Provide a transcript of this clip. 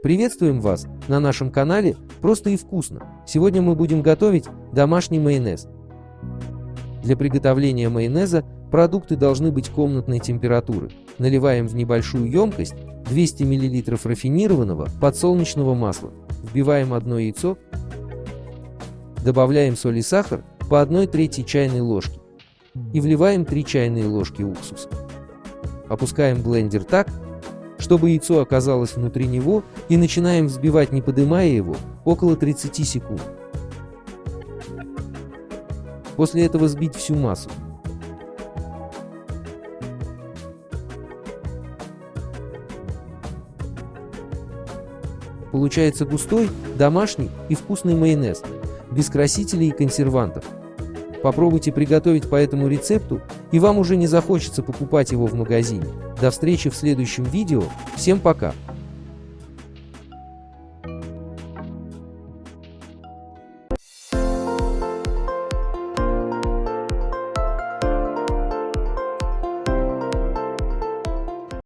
Приветствуем вас на нашем канале «Просто и вкусно». Сегодня мы будем готовить домашний майонез. Для приготовления майонеза продукты должны быть комнатной температуры. Наливаем в небольшую емкость 200 мл рафинированного подсолнечного масла. Вбиваем одно яйцо. Добавляем соль и сахар по 1/3 чайной ложки. И вливаем 3 чайные ложки уксуса. Опускаем блендер так, чтобы яйцо оказалось внутри него, и начинаем взбивать, не поднимая его, около 30 секунд. После этого взбить всю массу. Получается густой, домашний и вкусный майонез, без красителей и консервантов. Попробуйте приготовить по этому рецепту, и вам уже не захочется покупать его в магазине. До встречи в следующем видео. Всем пока!